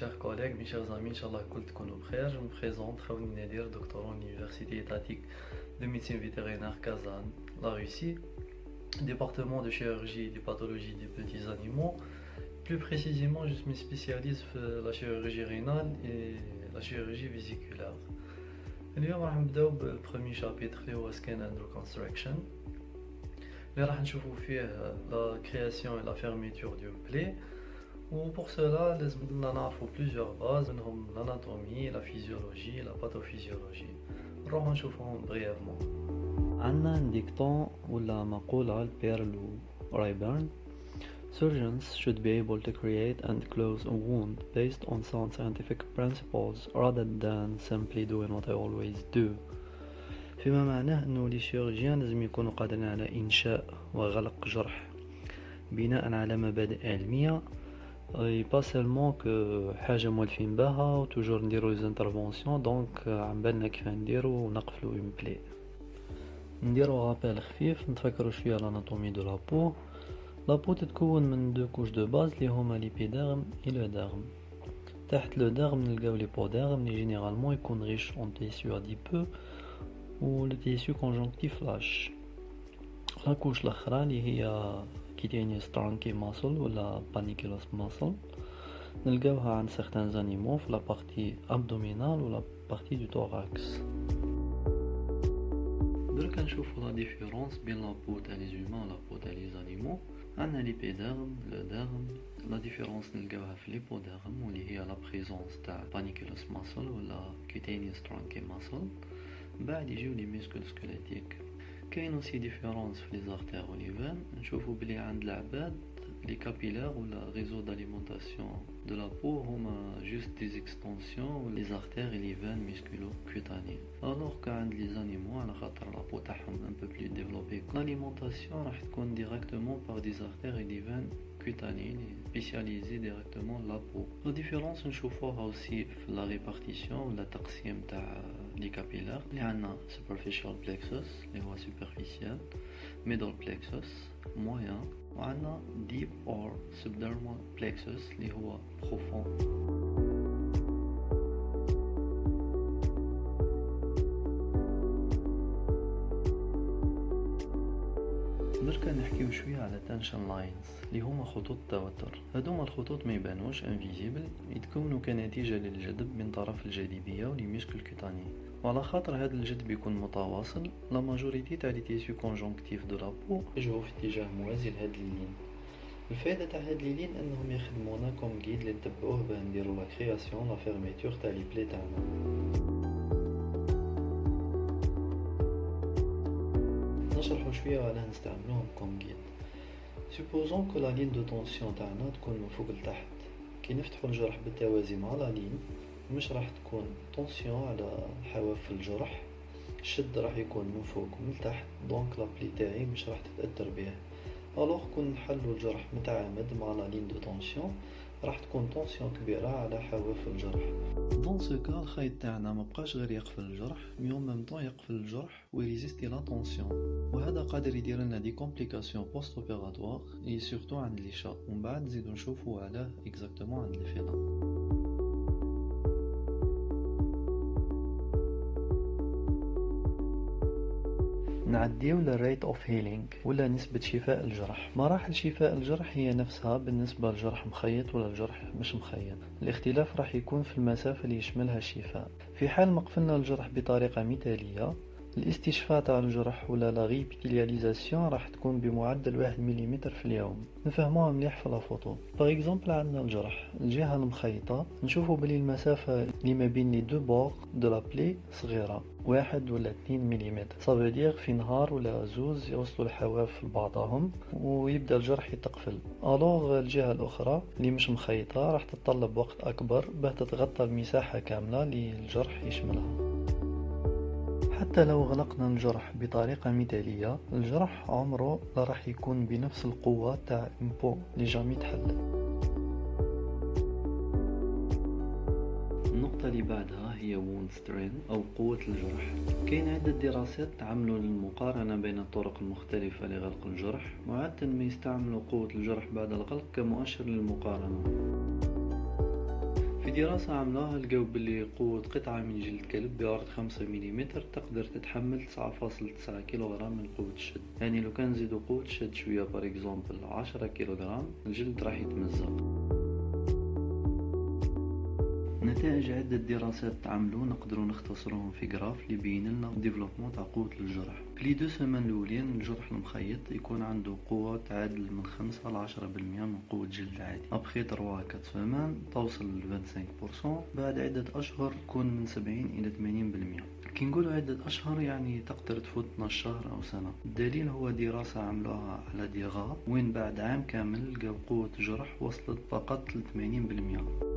chers collègues, mes chers amis, Inch'Allah, كل تكونوا بخير. Je me présente, Khaouni Nadir, doctorant à l'université étatique de médecine vétérinaire Kazan, la Russie, département de chirurgie et de pathologie des petits animaux. Plus précisément, je me spécialise dans la chirurgie rénale et la chirurgie vésiculaire. اليوم راح نبداو بالبريمي شابيتر اللي هو skin and reconstruction اللي راح نشوفوا فيه la création et la fermeture du plaie. Ou pour cela, لازم نعرفوا plusieurs bases منهم l'anatomie, la physiologie, la pathophysiologie. نروحو نشوفهم brièvement. عندنا un dicton ولا مقولة لبيرل ورايبرن: Surgeons should be able to create and close a wound based on sound scientific principles rather than simply doing what I always do. فيما معناه انه لي شيروجيان لازم يكونوا قادرين على انشاء وغلق جرح بناء على مبادئ علمية، pas seulement que حاجة مولفين بها و toujours نديرو les interventions donc عم بالنا كيف نديرو ونقفلو اون بلي. نديرو غابيل خفيف، نتفكرو شوية l'anatomie de la peau. لا بو تتكون من دو كوش دو باز اللي هما ليبيديرم و لوديرم. تحت لوديرم نلقاو ليبوديرم اللي جينيرالمون يكون ريش اون تيسيو اديبو و لو تيسيو كونجونكتيف لاش. لا كوش الاخرى اللي هي كيتينيوس ترانكي ماسل ولا بانيكيلوس ماسل نلقاوها عند certains animaux في لا بارتي ابدومينال ولا بارتي دو توراكس. درك نشوفو لا ديفيرونس بين لا بو تاع لي زومان و لا بو تاع لي زانيمو. عندنا ليبيديرم لوديرم. لا ديفيرونس نلقاوها في ليبوديرم واللي هي لا بريزونس تاع بانيكيلوس ماسل ولا كيتينيوس ترانكي ماسل. بعد يجيو لي ميسكل سكيليتيك. كاين اوسي ديفيرونس في لي زارتير و لي فين. نشوفو بلي عند العباد لي كابيلار ولا ريزو داليمونطاسيون دو لا بو هما جوست دي اكستنسيون و لي زارتير و لي فين ميسكولو كوتاني. الوغ كا عند لي زانيمو على خاطر لا بو تاعهم ان بو بلو ديفلوبي، لاليمونطاسيون راح تكون ديريكتومون بار دي زارتير و دي فين كوتاني سبيسياليزي ديريكتومون لا بو. لا ديفيرونس نشوفوها اوسي في لا ريبارتيسيون ولا تقسيم تاع لي كابيلار. اللي عندنا superficial plexus اللي هو superficial، middle plexus moyen، وعندنا deep or subdermal plexus اللي هو profond. دركا نحكيو شويه على tension lines اللي هما خطوط التوتر. هذوما الخطوط ما يبانوش invisible، يتكونوا كنتيجه للجذب من طرف الجاذبيه ولي ميسكل كوتاني، وعلى خاطر هذا الجذب يكون متواصل لا ماجوريتي تاع لي تيسيو كونجونكتيف دو لا بو يجوا في اتجاه موازي لهاد اللين. الفائده تاع هاد لي لين انهم يخدمونا كوم غيد اللي نتبعوه باه نديرو لا كرياسيون لا فيرميتور تاع لي بلي تاعنا. نشرحو شويه علاه نستعملوهم كوم غيد. سوبوزون كو لا لين دو طونسيون تاعنا تكون من فوق لتحت. كي نفتحو الجرح بالتوازي مع لا لين مش راح تكون طونسيون على حواف الجرح، الشد راح يكون من فوق ومن تحت، دونك لا بلي تاعي مش راح تتاثر به. الوغ كون نحلو الجرح متعامد مع لا لين دو طونسيون راح تكون طونسيون كبيره على حواف الجرح. دون سو كا الخيط تاعنا مبقاش غير يقفل الجرح مي اون ميم طون يقفل الجرح ويريزيستي لا طونسيون، وهذا قادر يدير لنا دي كومبليكاسيون بوست اوبيراتوار اي سورتو عند لي شا. ومن بعد نزيدو نشوفو علاه اكزاكتومون عند الفيلا. نعديو للريت اوف هيلينج ولا نسبة شفاء الجرح. مراحل شفاء الجرح هي نفسها بالنسبة للجرح مخيط ولا الجرح مش مخيط، الاختلاف راح يكون في المسافة اللي يشملها الشفاء. في حال ما قفلنا الجرح بطريقة مثالية الاستشفاء تاع الجرح ولا لا ريبيتيلياليزاسيون راح تكون بمعدل 1 ملم في اليوم. نفهموها مليح في لافوتو. باغ اكزومبل عندنا الجرح الجهة المخيطة نشوفو بلي المسافة اللي ما بين لي دو بور دو لا بلي صغيرة 1 ولا 2 ملم. صافي دير في نهار ولا زوز يوصلوا الحواف لبعضهم ويبدا الجرح يتقفل. الوغ الجهة الاخرى اللي مش مخيطة راح تتطلب وقت اكبر باه تتغطى المساحة كاملة اللي الجرح يشملها. حتى لو غلقنا الجرح بطريقة مثالية الجرح عمره لا راح يكون بنفس القوة تاع امبو اللي جامي تحل. النقطة اللي بعدها هي wound strength أو قوة الجرح. كاين عدة دراسات تعملوا للمقارنة بين الطرق المختلفة لغلق الجرح، وعادة ما يستعملوا قوة الجرح بعد الغلق كمؤشر للمقارنة. في دراسة عملوها لقوا باللي قوة قطعة من جلد كلب بعرض 5 ملم تقدر تتحمل 9.9 كيلوغرام من قوة الشد. يعني لو كان نزيدو قوة الشد شوية بار اكزومبل 10 كيلوغرام الجلد راح يتمزق. نتائج عدة دراسات تعملوا نقدروا نختصرهم في جراف اللي بين لنا ديفلوبمون تاع قوة الجرح. في لي 2 سيمان الاولين الجرح المخيط يكون عنده قوة تعادل من 5 ل 10% من قوة الجلد العادي. ابخي 3 4 سيمان توصل ل 25%، بعد عدة اشهر تكون من 70 الى 80%. كي نقولوا عدة اشهر يعني تقدر تفوت 12 شهر او سنة. الدليل هو دراسة عملوها على ديغا وين بعد عام كامل لقاو قوة الجرح وصلت فقط ل 80%.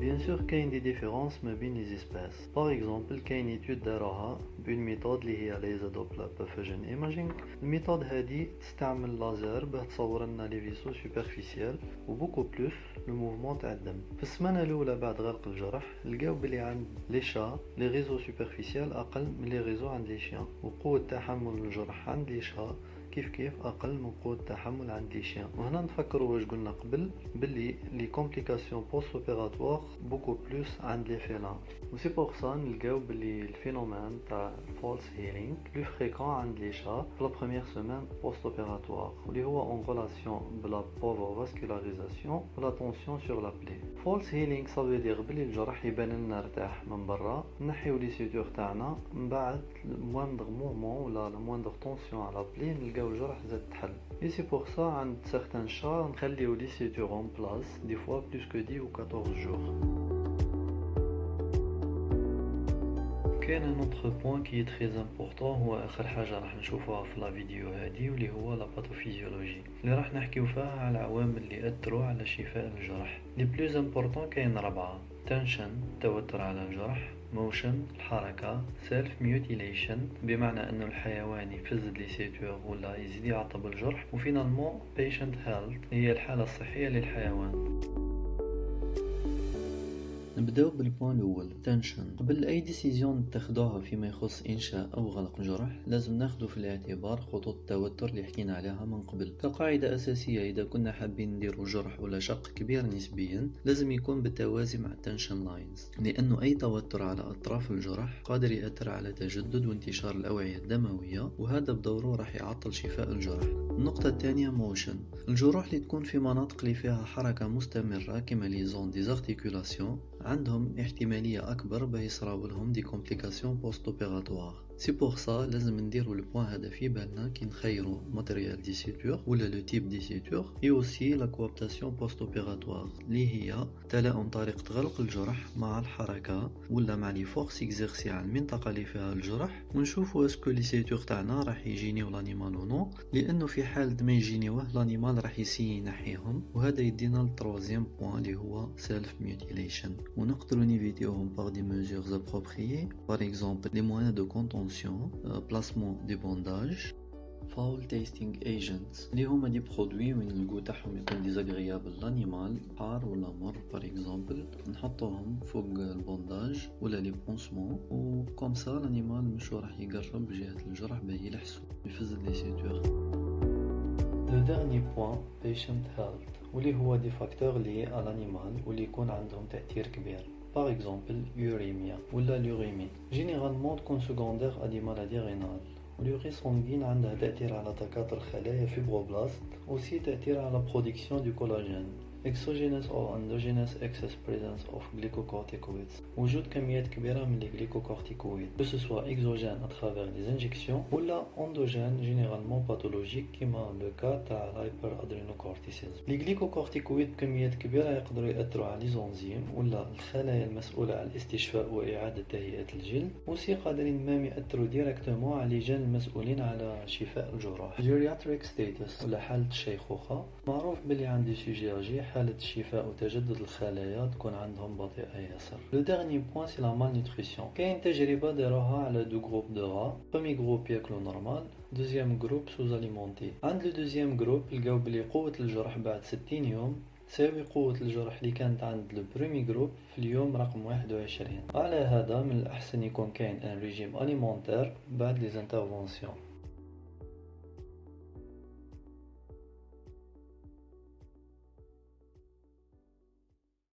Bien sûr, il y a des différences entre les espèces. Par exemple, il y a une étude داروها une méthode اللي هي laser doppler perfusion imaging. الميثود هذه تستعمل لازر باه تصور لنا لي فيسو سوبرفيسيال و بوكو بلوس لو موفمون تاع الدم. في السمانه الاولى بعد غلق الجرح لقاو بلي عند لي شا لي ريزو سوبرفيسيال اقل من لي ريزو عند لي شيان، وقوه تحمل الجرح عند لي شا كيف اقل من قوه التحمل عند لي شيان. وهنا نفكروا واش قلنا قبل باللي لي كومبليكاسيون بوست اوبيراتوار بوكو بلوس عند لي فيلان. وسي بور سا نلقاو باللي الفينومين تاع فولس هيلينغ لو فريكون عند لي شا في لا بروميير سيمين بوست اوبيراتوار، واللي هو اون ريلاسيون بلا بوفر فاسكولاريزاسيون ولا تونسيون سور لا بلي. فولس هيلينغ صافي دير باللي الجرح يبان لنا ارتاح من برا، نحيو لي سيتور تاعنا من بعد موندر موفمون ولا موندر تونسيون على بلي نلقاو الجرح زاد تحل. Et c'est pour ça عند certains chats نخليو لي سيتور en place des fois plus que 10 ou 14 jours. كاين un autre point qui est très important هو اخر حاجه راح نشوفوها في لا فيديو هذه واللي هو لا باثوفيزيولوجي اللي راح نحكيو فيها على العوامل اللي اثروا على شفاء الجرح. لي بلوز امبورطون كاين 4، تنشن التوتر على الجرح، موشن الحركة، سيلف ميوتيليشن بمعنى انه الحيوان يفزد لي سيتور ولا يزيد يعطب الجرح، وفينالمون بيشنت هيلث هي الحالة الصحية للحيوان. نبداو بالبوان الاول تنشن. قبل اي ديسيزيون نتخذوها فيما يخص انشاء او غلق جرح لازم ناخذ في الاعتبار خطوط التوتر اللي حكينا عليها من قبل. كقاعده اساسيه اذا كنا حابين نديرو جرح ولا شق كبير نسبيا لازم يكون بالتوازي مع التنشن لاينز، لانه اي توتر على اطراف الجرح قادر ياثر على تجدد وانتشار الاوعيه الدمويه، وهذا بدوره راح يعطل شفاء الجرح. النقطه الثانيه موشن. الجروح اللي تكون في مناطق اللي فيها حركه مستمره كما لي زون ديزارتيكولاسيون عندهم احتمالية أكبر باه يصراو لهم دي كومبليكاسيون بوست اوبيراتوار. سي بور سا لازم نديرو البوان هذا في بالنا كي نخيرو ماتريال دي سيتور ولا لو تيب دي سيتور، اي اوسي لا كوابتاسيون بوست اوبيراتوار اللي هي تلاؤم طريقة غلق الجرح مع الحركة ولا مع لي فورس اكزيرسي على المنطقة اللي فيها الجرح، ونشوفو اسكو لي سيتور تاعنا راح يجينيو لانيمال او نو، لانه في حال ما يجينيوه لانيمال راح يسي ينحيهم، وهذا يدينا للتروازيام بوان اللي هو سيلف ميوتيليشن. ونقدروا نيفيتيوهم باغ دي ميزورز ابروبريي باغ اكزومبل لي موان دو كونتونسيون، placement des bandages، foul tasting agents اللي هما دي برودوي وين الجو تاعهم يكون ديزاغريابل لانيمال حار ولا مر باغ اكزومبل، نحطوهم فوق البونداج ولا لي بونسمون وكوم سا لانيمال مش راح يقرب بجهة الجرح باه يلحسو يفزد لي سيتور. لو ديرني بوين patient health واللي هو دي فاكتور لي على الانيمال واللي يكون عندهم تأثير كبير. Par exemple, l'urémia ou la l'urémie. Généralement, تكون secondaire à des maladies rénales. واليوري sanguine عندها تأثير على تكاثر خلايا فيبروبلاست، aussi تأثير على production du collagène. exogenous or endogenous excess presence of glycocorticoids. وجود كميات كبيرة من الجليكوكورتيكويد، que ce soit exogène à travers des injections ou la endogène généralement pathologique كما le cas تاع l'hyperadrenocorticisme. les glycocorticoïdes بكميات كبيرة يقدروا يأثروا على les enzymes ولا الخلايا المسؤولة عن الاستشفاء وإعادة تهيئة الجلد، وسي قادرين مام يأثروا ديريكتومون على الجين المسؤولين على شفاء الجروح. geriatric status ولا حالة الشيخوخة، معروف بلي عندي سوجيرجي حالة الشفاء وتجدد الخلايا تكون عندهم بطيئة ياسر. لو ديرني بوين سي لا مالنيوتريسيون. كاين تجربة داروها على دو جروب دو را، برومي جروب ياكلو نورمال، دوزيام جروب سوز اليمونتي. عند لو دوزيام جروب لقاو بلي قوة الجرح بعد 60 يوم تساوي قوة الجرح اللي كانت عند لو برومي جروب في اليوم رقم 21. على هذا من الأحسن يكون كاين ان ريجيم أليمونتير بعد لي انترفونسيون.